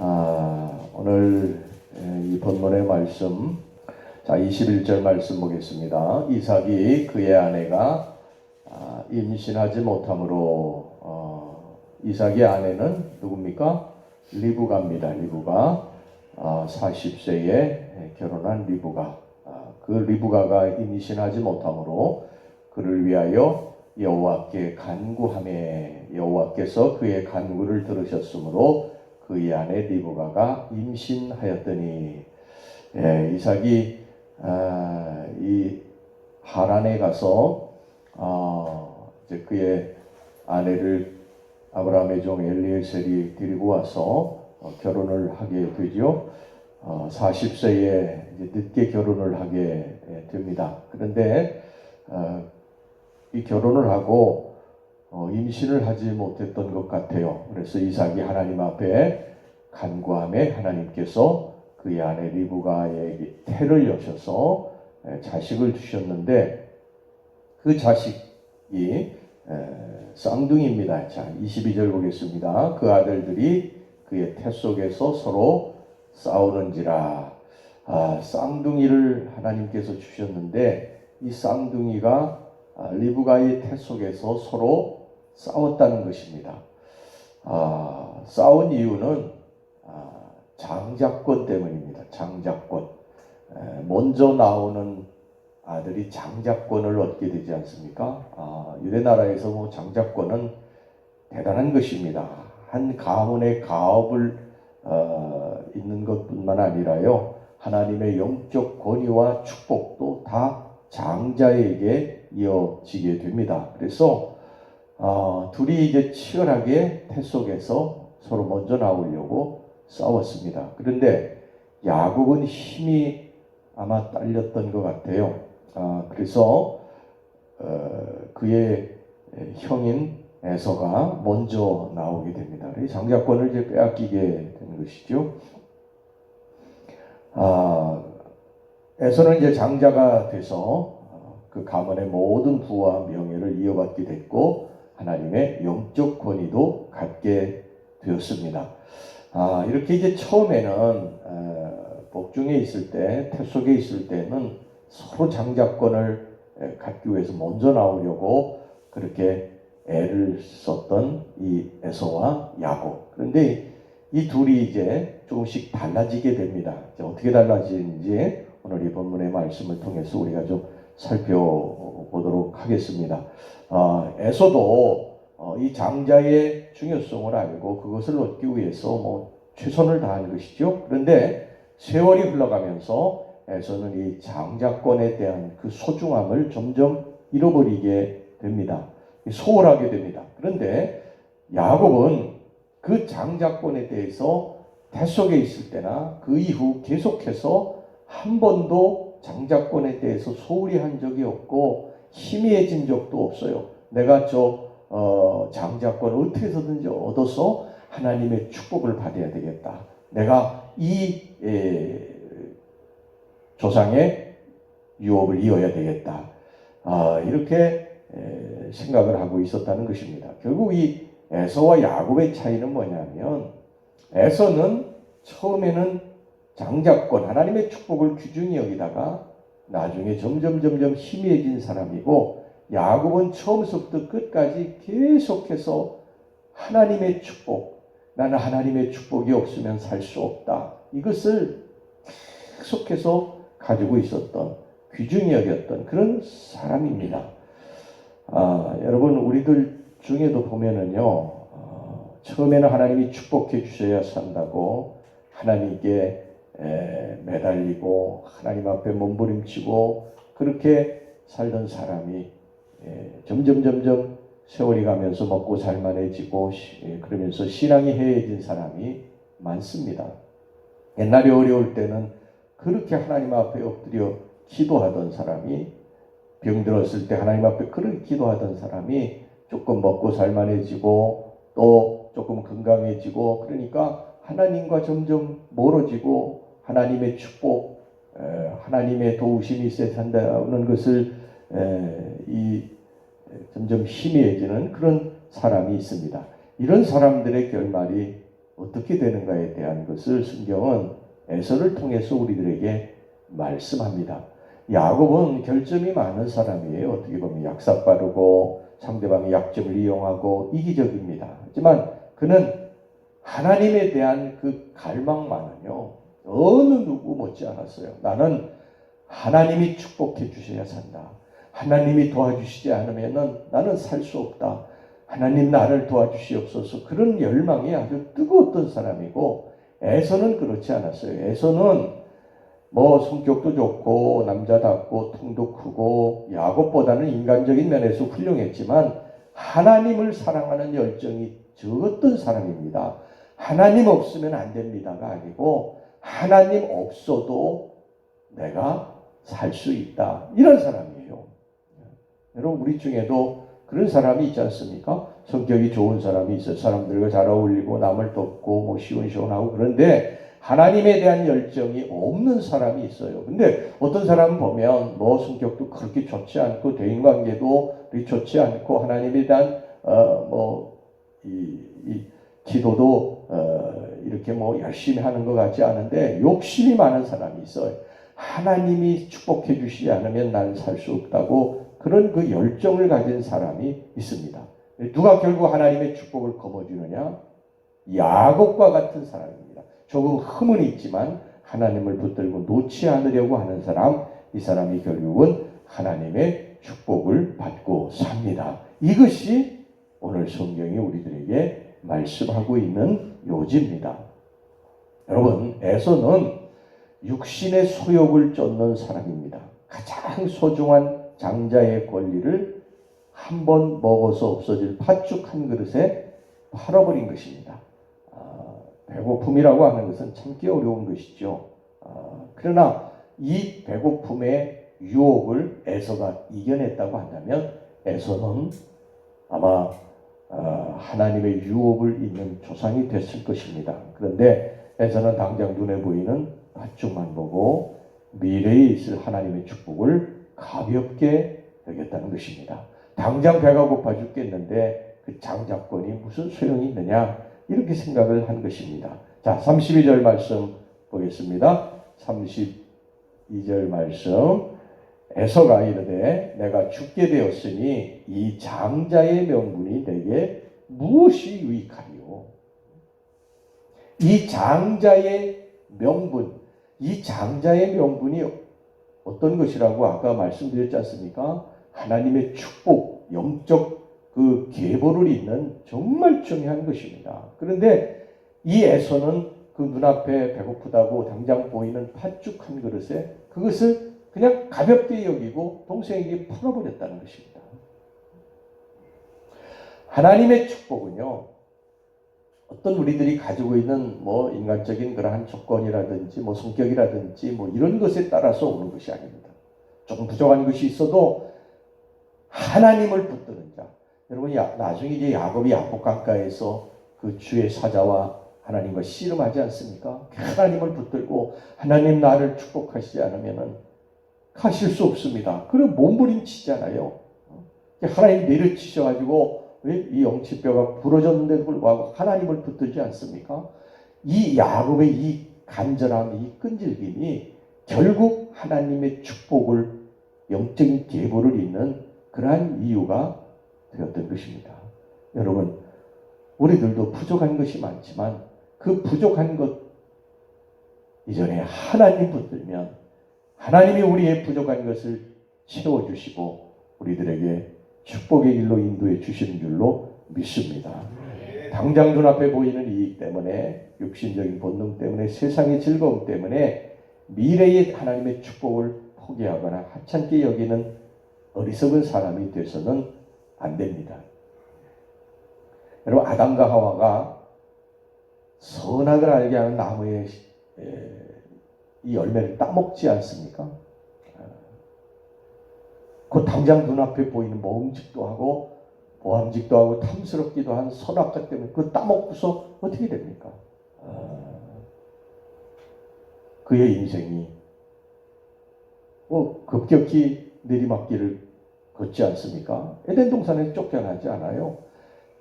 오늘 이 본문의 말씀, 21절 말씀 보겠습니다. 이삭이 그의 아내가 임신하지 못함으로 이삭의 아내는 누굽니까? 리브가입니다. 리브가 40세에 결혼한 리브가, 그 리브가가 임신하지 못함으로 그를 위하여 여호와께 간구하매 여호와께서 그의 간구를 들으셨으므로 그의 아내 리브가가 임신하였더니, 이삭이 이 하란에 가서 이제 그의 아내를 아브라함의 종 엘리에셀이 데리고 와서 결혼을 하게 되죠. 40세에 이제 늦게 결혼을 하게 됩니다. 그런데 이 결혼을 하고 임신을 하지 못했던 것 같아요. 그래서 이삭이 하나님 앞에 간구하며 하나님께서 그의 아내 리브가에게 태를 여셔서 자식을 주셨는데, 그 자식이 쌍둥이입니다. 자, 22절 보겠습니다. 그 아들들이 그의 태 속에서 서로 싸우는지라. 쌍둥이를 하나님께서 주셨는데 이 쌍둥이가 리브가의 태 속에서 서로 싸웠다는 것입니다. 싸운 이유는 장자권 때문입니다. 장자권. 먼저 나오는 아들이 장자권을 얻게 되지 않습니까? 유대 나라에서 뭐 장자권은 대단한 것입니다. 한 가문의 가업을 있는 것뿐만 아니라요, 하나님의 영적 권위와 축복도 다 장자에게 이어지게 됩니다. 그래서 둘이 이제 치열하게 태 속에서 서로 먼저 나오려고 싸웠습니다. 그런데 야곱은 힘이 아마 딸렸던 것 같아요. 그래서 그의 형인 에서가 먼저 나오게 됩니다. 장자권을 이제 빼앗기게 된 것이죠. 에서는 이제 장자가 돼서 그 가문의 모든 부와 명예를 이어받게 됐고 하나님의 영적 권위도 갖게 되었습니다. 이렇게 이제 처음에는 복중에 있을 때, 태 속에 있을 때는 서로 장자권을 갖기 위해서 먼저 나오려고 그렇게 애를 썼던 이 에서와 야곱. 그런데 이 둘이 이제 조금씩 달라지게 됩니다. 이제 어떻게 달라지는지 오늘 이 본문의 말씀을 통해서 우리가 좀 살펴보도록 하겠습니다. 에서도 이 장자의 중요성을 알고 그것을 얻기 위해서 뭐 최선을 다한 것이죠. 그런데 세월이 흘러가면서 에서는 이 장자권에 대한 그 소중함을 점점 잃어버리게 됩니다. 소홀하게 됩니다. 그런데 야곱은 그 장자권에 대해서 태 속에 있을 때나 그 이후 계속해서 한 번도 장자권에 대해서 소홀히 한 적이 없고 희미해진 적도 없어요. 내가 장자권을 어떻게 해서든지 얻어서 하나님의 축복을 받아야 되겠다. 내가 이 조상의 유업을 이어야 되겠다. 이렇게 생각을 하고 있었다는 것입니다. 결국 이 에서와 야곱의 차이는 뭐냐면, 에서는 처음에는 장자권, 하나님의 축복을 귀중히 여기다가 나중에 점점 희미해진 사람이고, 야곱은 처음부터 끝까지 계속해서 하나님의 축복, 나는 하나님의 축복이 없으면 살 수 없다, 이것을 계속해서 가지고 있었던, 귀중히 여겼던 그런 사람입니다. 여러분, 우리들 중에도 보면은요, 처음에는 하나님이 축복해 주셔야 산다고 하나님께 매달리고 하나님 앞에 몸부림치고 그렇게 살던 사람이 점점 세월이 가면서 먹고 살만해지고 그러면서 신앙이 해해진 사람이 많습니다. 옛날에 어려울 때는 그렇게 하나님 앞에 엎드려 기도하던 사람이, 병들었을 때 하나님 앞에 그렇게 기도하던 사람이 조금 먹고 살만해지고 또 조금 건강해지고, 그러니까 하나님과 점점 멀어지고 하나님의 축복, 하나님의 도우심이 세산다는 것을 점점 희미해지는 그런 사람이 있습니다. 이런 사람들의 결말이 어떻게 되는가에 대한 것을 성경은 에서를 통해서 우리들에게 말씀합니다. 야곱은 결점이 많은 사람이에요. 어떻게 보면 약삭빠르고 상대방의 약점을 이용하고 이기적입니다. 하지만 그는 하나님에 대한 그 갈망만은요, 어느 누구 못지 않았어요. 나는 하나님이 축복해 주셔야 산다. 하나님이 도와주시지 않으면 나는 살 수 없다. 하나님 나를 도와주시옵소서. 그런 열망이 아주 뜨거웠던 사람이고, 에서는 그렇지 않았어요. 에서는 뭐 성격도 좋고 남자답고 통도 크고 야곱보다는 인간적인 면에서 훌륭했지만 하나님을 사랑하는 열정이 적었던 사람입니다. 하나님 없으면 안 됩니다가 아니고 하나님 없어도 내가 살 수 있다. 이런 사람이에요. 여러분 우리 중에도 그런 사람이 있지 않습니까? 성격이 좋은 사람이 있어요. 사람들과 잘 어울리고 남을 돕고 뭐 시원시원하고 그런데 하나님에 대한 열정이 없는 사람이 있어요. 근데 어떤 사람 보면 뭐 성격도 그렇게 좋지 않고 대인관계도 좋지 않고 하나님에 대한 기도도 이렇게 뭐 열심히 하는 것 같지 않은데 욕심이 많은 사람이 있어요. 하나님이 축복해 주시지 않으면 나는 살 수 없다고 그런 그 열정을 가진 사람이 있습니다. 누가 결국 하나님의 축복을 거머쥐느냐? 야곱과 같은 사람입니다. 조금 흠은 있지만 하나님을 붙들고 놓지 않으려고 하는 사람, 이 사람이 결국은 하나님의 축복을 받고 삽니다. 이것이 오늘 성경이 우리들에게 말씀하고 있는 요지입니다. 여러분, 에서는 육신의 소욕을 쫓는 사람입니다. 가장 소중한 장자의 권리를 한 번 먹어서 없어질 팥죽 한 그릇에 팔아버린 것입니다. 배고픔이라고 하는 것은 참기 어려운 것이죠. 그러나 이 배고픔의 유혹을 에서가 이겨냈다고 한다면 에서는 아마 하나님의 유혹을 잇는 조상이 됐을 것입니다. 그런데 에서는 당장 눈에 보이는 팥죽만 보고 미래에 있을 하나님의 축복을 가볍게 여겼다는 것입니다. 당장 배가 고파 죽겠는데 그 장자권이 무슨 소용이 있느냐 이렇게 생각을 한 것입니다. 자, 32절 말씀 보겠습니다. 32절 말씀 에서가 이르되 내가 죽게 되었으니 이 장자의 명분이 내게 무엇이 유익하리요? 이 장자의 명분, 이 장자의 명분이 어떤 것이라고 아까 말씀드렸지 않습니까? 하나님의 축복, 영적 그 계보를 잇는 정말 중요한 것입니다. 그런데 이 에서는 그 눈앞에 배고프다고 당장 보이는 팥죽 한 그릇에 그것을 그냥 가볍게 여기고 동생에게 풀어버렸다는 것입니다. 하나님의 축복은요, 어떤 우리들이 가지고 있는 뭐 인간적인 그러한 조건이라든지 뭐 성격이라든지 뭐 이런 것에 따라서 오는 것이 아닙니다. 조금 부족한 것이 있어도 하나님을 붙드는 자. 여러분 나중에 이제 야곱이 야복강가에서 그 주의 사자와 하나님과 씨름하지 않습니까? 하나님을 붙들고 하나님 나를 축복하시지 않으면은 가실 수 없습니다. 그럼 몸부림치잖아요. 하나님 내려치셔가지고 이 영치뼈가 부러졌는데도 불구하고 하나님을 붙들지 않습니까? 이 야곱의 이 간절함, 이 끈질김이 결국 하나님의 축복을 영적인 계보를 잇는 그러한 이유가 되었던 것입니다. 여러분, 우리들도 부족한 것이 많지만 그 부족한 것 이전에 하나님 붙들면 하나님이 우리의 부족한 것을 채워주시고 우리들에게 축복의 길로 인도해 주시는 줄로 믿습니다. 당장 눈앞에 보이는 이익 때문에 육신적인 본능 때문에 세상의 즐거움 때문에 미래의 하나님의 축복을 포기하거나 하찮게 여기는 어리석은 사람이 되어서는 안 됩니다. 여러분 아담과 하와가 선악을 알게 하는 나무의 이 열매를 따먹지 않습니까? 그 당장 눈앞에 보이는 먹음직도 하고 보암직도 하고 탐스럽기도 한 선악과 때문에 그거 따먹고서 어떻게 됩니까? 그의 인생이 급격히 내리막길을 걷지 않습니까? 에덴 동산에서 쫓겨나지 않아요.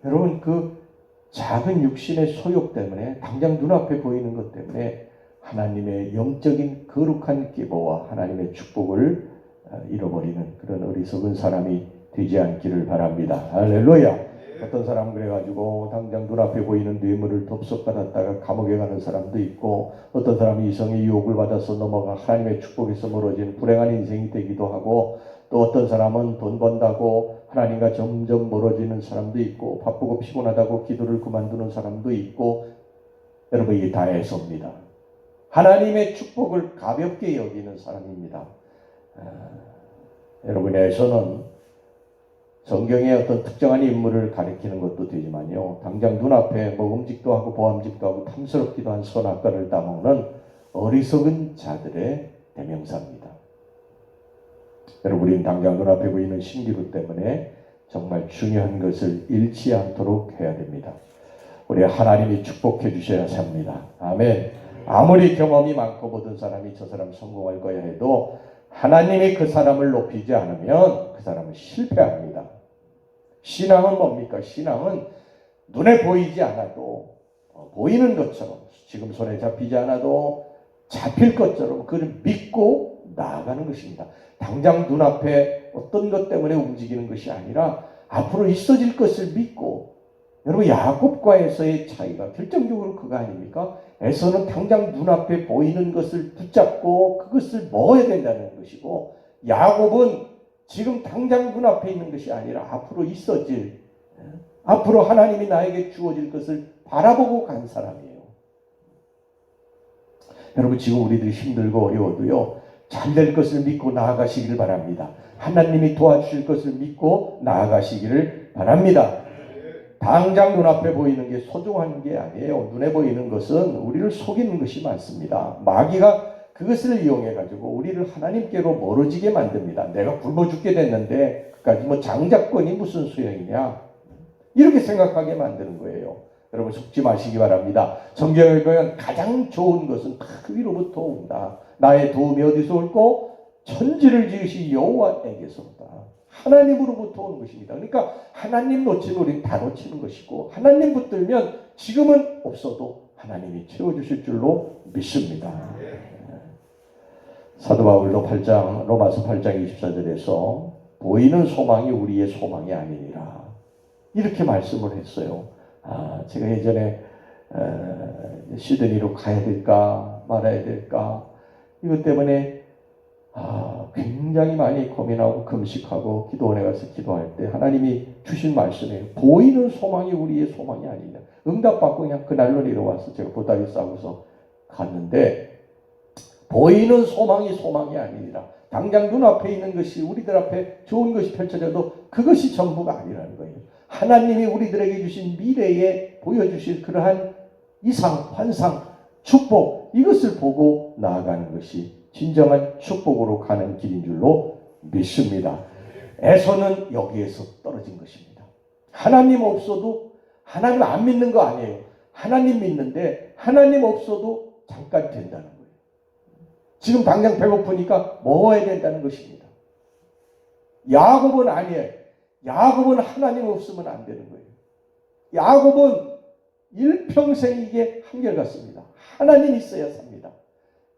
여러분 그 작은 육신의 소욕 때문에, 당장 눈앞에 보이는 것 때문에 하나님의 영적인 거룩한 기보와 하나님의 축복을 잃어버리는 그런 어리석은 사람이 되지 않기를 바랍니다. 할렐루야. 어떤 사람은 그래가지고 당장 눈앞에 보이는 뇌물을 덥석 받았다가 감옥에 가는 사람도 있고, 어떤 사람이 이성의 유혹을 받아서 넘어가 하나님의 축복에서 멀어진 불행한 인생이 되기도 하고, 또 어떤 사람은 돈 번다고 하나님과 점점 멀어지는 사람도 있고, 바쁘고 피곤하다고 기도를 그만두는 사람도 있고. 여러분, 이게 다 애서입니다. 하나님의 축복을 가볍게 여기는 사람입니다. 여러분의 애서는 성경의 어떤 특정한 인물을 가리키는 것도 되지만요, 당장 눈앞에 먹음직도 하고 보암직도 하고 탐스럽기도 한 선악과를 따먹는 어리석은 자들의 대명사입니다. 여러분, 우리는 당장 눈앞에 보이는 신기루 때문에 정말 중요한 것을 잃지 않도록 해야 됩니다. 우리 하나님이 축복해 주셔야 삽니다. 아멘. 아무리 경험이 많고 모든 사람이 저 사람 성공할 거야 해도 하나님이 그 사람을 높이지 않으면 그 사람은 실패합니다. 신앙은 뭡니까? 신앙은 눈에 보이지 않아도 보이는 것처럼, 지금 손에 잡히지 않아도 잡힐 것처럼 그를 믿고 나아가는 것입니다. 당장 눈앞에 어떤 것 때문에 움직이는 것이 아니라 앞으로 있어질 것을 믿고. 여러분, 야곱과 에서의 차이가 결정적으로 그거 아닙니까? 에서는 당장 눈앞에 보이는 것을 붙잡고 그것을 먹어야 된다는 것이고, 야곱은 지금 당장 눈앞에 있는 것이 아니라 앞으로 있어질, 앞으로 하나님이 나에게 주어질 것을 바라보고 간 사람이에요. 여러분, 지금 우리들이 힘들고 어려워도요, 잘 될 것을 믿고 나아가시기를 바랍니다. 하나님이 도와주실 것을 믿고 나아가시기를 바랍니다. 당장 눈앞에 보이는 게 소중한 게 아니에요. 눈에 보이는 것은 우리를 속이는 것이 많습니다. 마귀가 그것을 이용해가지고 우리를 하나님께로 멀어지게 만듭니다. 내가 굶어 죽게 됐는데 그까지 뭐 장자권이 무슨 소용이냐, 이렇게 생각하게 만드는 거예요. 여러분, 속지 마시기 바랍니다. 성경에 보면 가장 좋은 것은 그 위로부터 온다. 나의 도움이 어디서 올고? 천지를 지으신 여호와에게서다. 하나님으로부터 오는 것입니다. 그러니까 하나님 놓치면 우리는 다 놓치는 것이고, 하나님 붙들면 지금은 없어도 하나님이 채워주실 줄로 믿습니다. 사도 바울도 로마서 8장 24절에서 보이는 소망이 우리의 소망이 아니니라, 이렇게 말씀을 했어요. 제가 예전에 시드니로 가야 될까 말아야 될까, 이것 때문에 굉장히 많이 고민하고 금식하고 기도원에 가서 기도할 때 하나님이 주신 말씀이에요. 보이는 소망이 우리의 소망이 아니냐. 응답받고 그냥 그날로 내려와서 제가 보따리 싸고서 갔는데, 보이는 소망이 소망이 아니라 당장 눈앞에 있는 것이, 우리들 앞에 좋은 것이 펼쳐져도 그것이 전부가 아니라는 거예요. 하나님이 우리들에게 주신 미래에 보여주실 그러한 이상, 환상, 축복, 이것을 보고 나아가는 것이 진정한 축복으로 가는 길인 줄로 믿습니다. 에서는 여기에서 떨어진 것입니다. 하나님 없어도, 하나님 안 믿는 거 아니에요. 하나님 믿는데 하나님 없어도 잠깐 된다는 거예요. 지금 당장 배고프니까 먹어야 된다는 것입니다. 야곱은 아니에요. 야곱은 하나님 없으면 안 되는 거예요. 야곱은 일평생 이게 한결같습니다. 하나님 있어야 삽니다.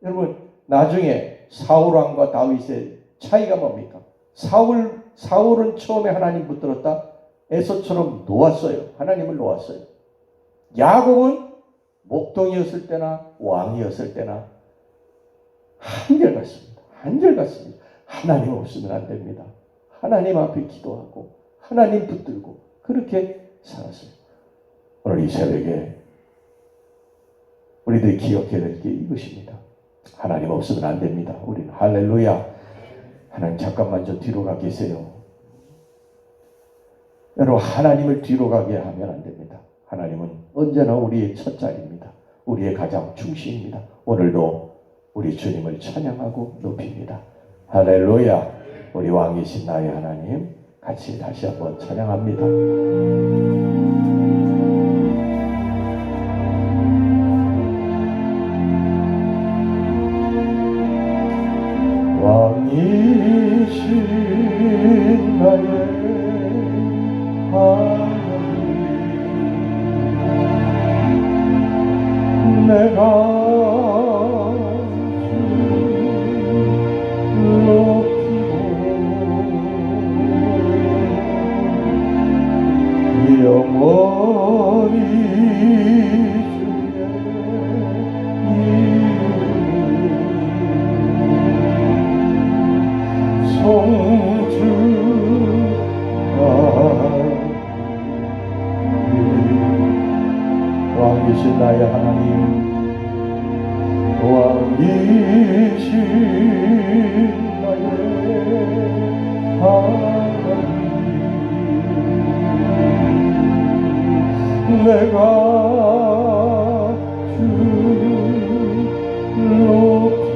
여러분, 나중에 사울왕과 다윗의 차이가 뭡니까? 사울은 처음에 하나님 붙들었다. 에서처럼 놓았어요. 하나님을 놓았어요. 야곱은 목동이었을 때나 왕이었을 때나 한결같습니다. 한결같습니다. 하나님 없으면 안 됩니다. 하나님 앞에 기도하고 하나님 붙들고 그렇게 살았어요. 오늘 이 새벽에 우리들이 기억해야 될 게 이것입니다. 하나님 없으면 안 됩니다. 우리는. 할렐루야. 하나님, 잠깐만 저 뒤로 가 계세요. 여러분, 하나님을 뒤로 가게 하면 안 됩니다. 하나님은 언제나 우리의 첫 자리입니다. 우리의 가장 중심입니다. 오늘도 우리 주님을 찬양하고 높입니다. 할렐루야. 우리 왕이신 나의 하나님, 같이 다시 한번 찬양합니다. 왕이신 나의 하나님, 나의 하나님 왕이신 나의 하나님 내가 주 높이고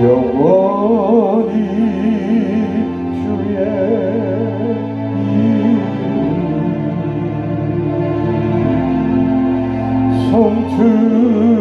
영원히 주의 이름 성주